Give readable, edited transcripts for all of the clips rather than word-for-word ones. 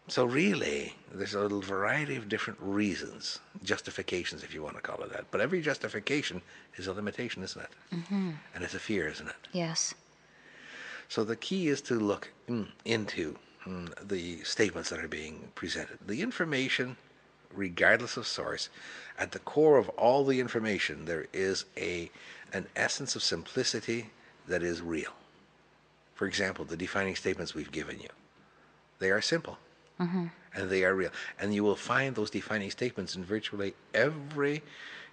So really, there's a little variety of different reasons, justifications if you want to call it that. But every justification is a limitation, isn't it? Mm-hmm. And it's a fear, isn't it? Yes. So the key is to look into the statements that are being presented. The information, regardless of source, at the core of all the information, there is an essence of simplicity that is real. For example, the defining statements we've given you, they are simple. Mm-hmm. And they are real. And you will find those defining statements in virtually every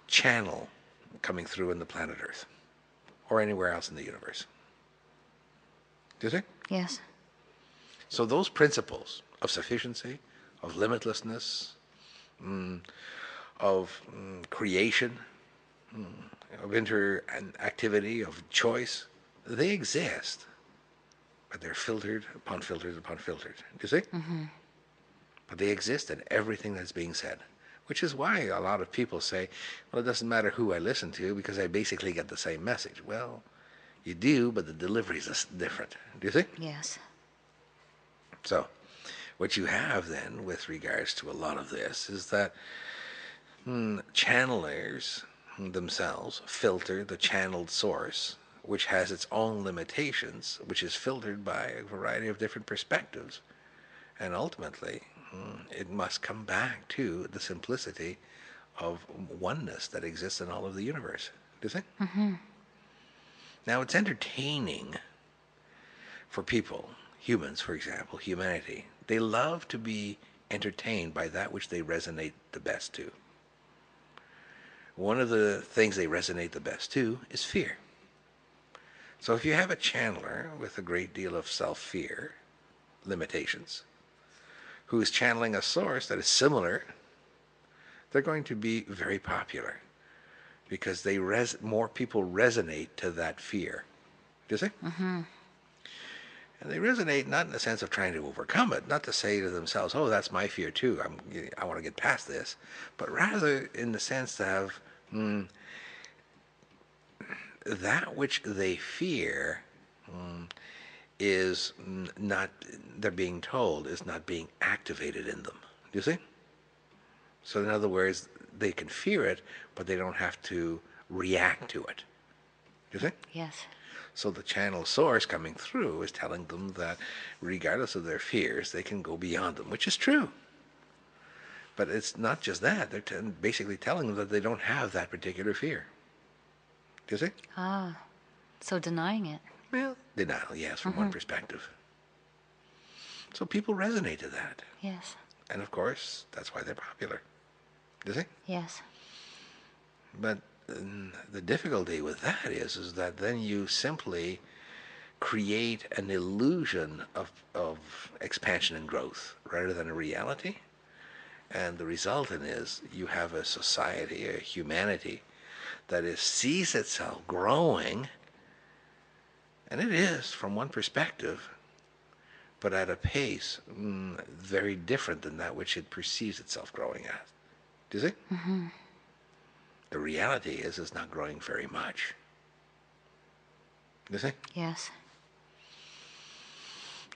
channel coming through in the planet Earth or anywhere else in the universe. Do you think? Yes. So those principles of sufficiency, of limitlessness, of creation, of interactivity, of choice, they exist, but they're filtered upon filtered upon filtered. Do you see? Mm-hmm. But they exist in everything that's being said, which is why a lot of people say, well, it doesn't matter who I listen to because I basically get the same message. Well, you do, but the delivery is different. Do you see? Yes. So, what you have then with regards to a lot of this is that channelers themselves filter the channeled source, which has its own limitations, which is filtered by a variety of different perspectives. And ultimately, it must come back to the simplicity of oneness that exists in all of the universe. Do you think? Mm-hmm. Now, it's entertaining for people, humans, for example, humanity. They love to be entertained by that which they resonate the best to. One of the things they resonate the best to is fear. So if you have a channeler with a great deal of self-fear, limitations, who is channeling a source that is similar, they're going to be very popular because more people resonate to that fear. Do you see? Mm-hmm. And they resonate not in the sense of trying to overcome it, not to say to themselves, "Oh, that's my fear too. I want to get past this," but rather in the sense to have that which they fear is not, they're being told, is not being activated in them. Do you see? So in other words, they can fear it, but they don't have to react to it. Do you see? Yes. So the channel source coming through is telling them that regardless of their fears, they can go beyond them, which is true. But it's not just that. They're basically telling them that they don't have that particular fear. Do you see? Ah. So denying it. Well, denial, yes, from one Mm-hmm. perspective. So people resonate to that. Yes. And of course, that's why they're popular. Do you see? Yes. But the difficulty with that is that then you simply create an illusion of expansion and growth rather than a reality. And the resultant is you have a society, a humanity that sees itself growing, and it is from one perspective, but at a pace very different than that which it perceives itself growing at. Do you see? Mm-hmm. The reality is it's not growing very much. Do you see? Yes.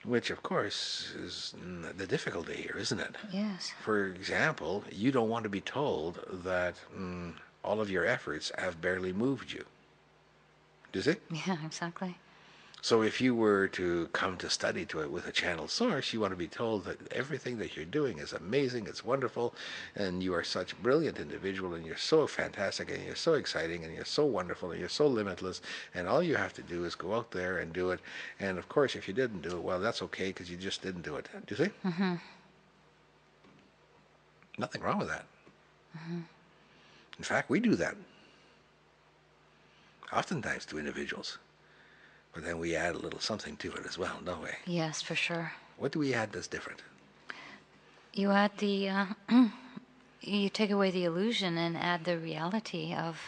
Which, of course, is the difficulty here, isn't it? Yes. For example, you don't want to be told that all of your efforts have barely moved you. Do you see? Yeah, exactly. So if you were to come to study to it with a channel source, you want to be told that everything that you're doing is amazing, it's wonderful, and you are such a brilliant individual, and you're so fantastic, and you're so exciting, and you're so wonderful, and you're so limitless, and all you have to do is go out there and do it. And of course, if you didn't do it, well, that's okay because you just didn't do it. Do you see? Mm-hmm. Nothing wrong with that. Mm-hmm. In fact, we do that oftentimes to individuals. But then we add a little something to it as well, don't we? Yes, for sure. What do we add that's different? You add the you take away the illusion and add the reality of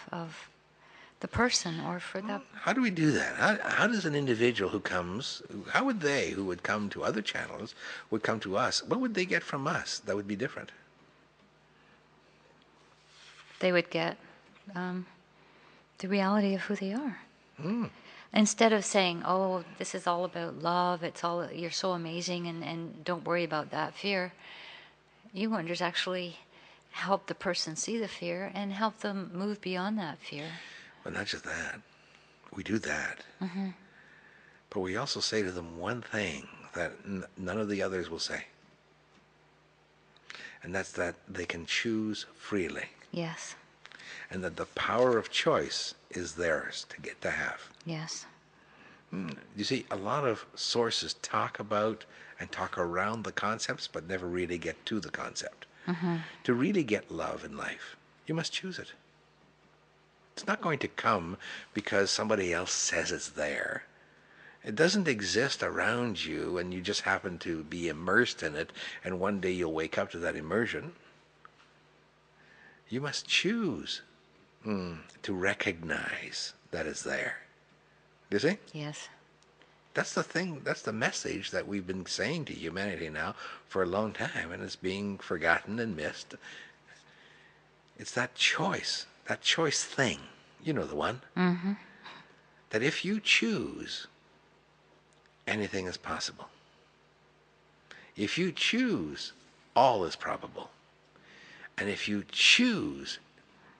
the person, or for that. How do we do that? How does an individual who comes, how would they, who would come to other channels, would come to us? What would they get from us that would be different? They would get the reality of who they are. Hmm. Instead of saying, "Oh, this is all about love. It's all you're so amazing, and don't worry about that fear." You wonders actually help the person see the fear and help them move beyond that fear. But not just that. We do that. Mm-hmm. But we also say to them one thing that none of the others will say. And that's that they can choose freely. Yes. And that the power of choice is theirs to get to have. Yes. You see, a lot of sources talk about and talk around the concepts, but never really get to the concept. Mm-hmm. To really get love in life, you must choose it. It's not going to come because somebody else says it's there. It doesn't exist around you and you just happen to be immersed in it and one day you'll wake up to that immersion. You must choose to recognize that it's there. You see? Yes. That's the thing, that's the message that we've been saying to humanity now for a long time, and it's being forgotten and missed. It's that choice thing, you know the one, Mm-hmm. that if you choose, anything is possible. If you choose, all is probable. And if you choose,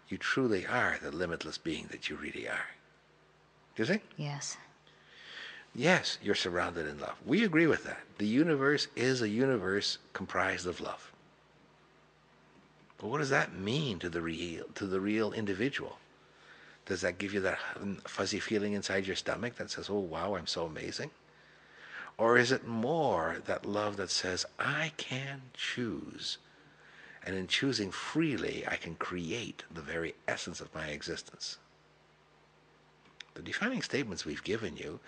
you truly are the limitless being that you really are. Do you see? Yes. Yes, you're surrounded in love. We agree with that. The universe is a universe comprised of love. But what does that mean to the real individual? Does that give you that fuzzy feeling inside your stomach that says, "Oh wow, I'm so amazing"? Or is it more that love that says, "I can choose, and in choosing freely, I can create the very essence of my existence"? The defining statements we've given you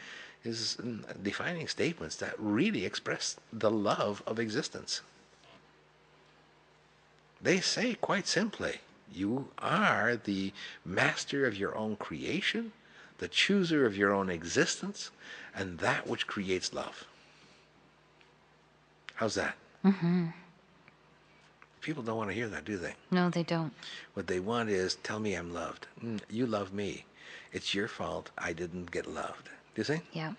is defining statements that really express the love of existence. They say quite simply, you are the master of your own creation, the chooser of your own existence, and that which creates love. How's that? Mm-hmm. People don't want to hear that, do they? No, they don't. What they want is, tell me I'm loved. You love me. It's your fault I didn't get loved. Do you see? Yeah.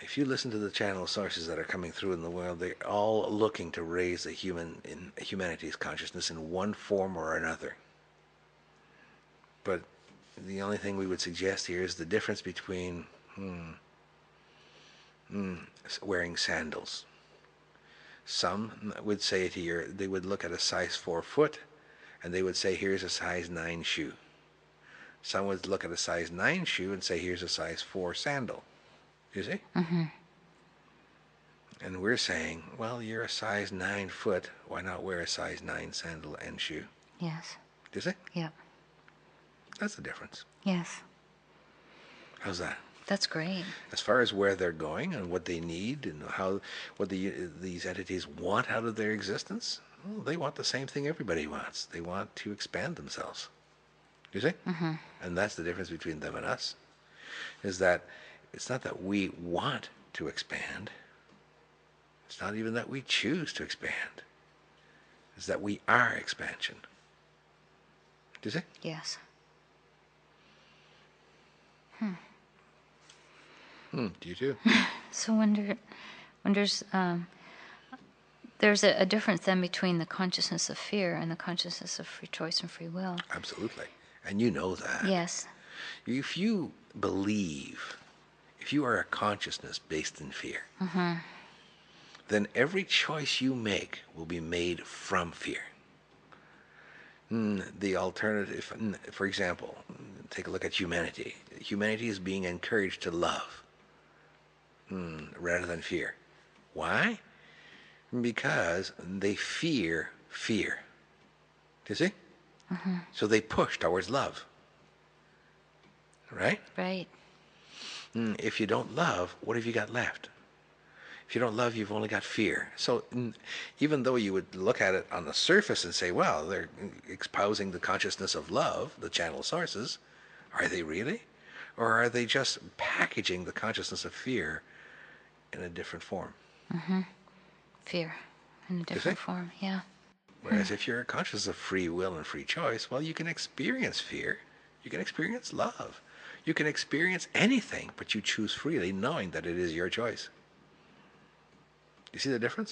If you listen to the channel sources that are coming through in the world, they're all looking to raise humanity's consciousness in one form or another. But the only thing we would suggest here is the difference between wearing sandals. Some would say they would look at a size 4 foot and they would say, here's a size 9 shoe. Some would look at a size 9 shoe and say, here's a size 4 sandal. You see? Mm-hmm. And we're saying, well, you're a size 9 foot. Why not wear a size 9 sandal and shoe? Yes. Do you see? Yeah. That's the difference. Yes. How's that? That's great. As far as where they're going and what they need and what these entities want out of their existence, well, they want the same thing everybody wants. They want to expand themselves. You see? Mm-hmm. And that's the difference between them and us, is that it's not that we want to expand. It's not even that we choose to expand. It's that we are expansion. Do you see? Yes. Do you too? So wonders. There's a difference then between the consciousness of fear and the consciousness of free choice and free will. Absolutely. And you know that. Yes. If you believe, if you are a consciousness based in fear, then every choice you make will be made from fear. The alternative, for example, take a look at humanity. Humanity is being encouraged to love rather than fear. Why? Because they fear fear. Do you see? So they push towards love. Right? Right. If you don't love, what have you got left? If you don't love, you've only got fear. So even though you would look at it on the surface and say, well, they're espousing the consciousness of love, the channel sources, are they really? Or are they just packaging the consciousness of fear in a different form? Fear in a see? different form. Yeah. Whereas if you're conscious of free will and free choice, well, you can experience fear. You can experience love. You can experience anything, but you choose freely, knowing that it is your choice. You see the difference?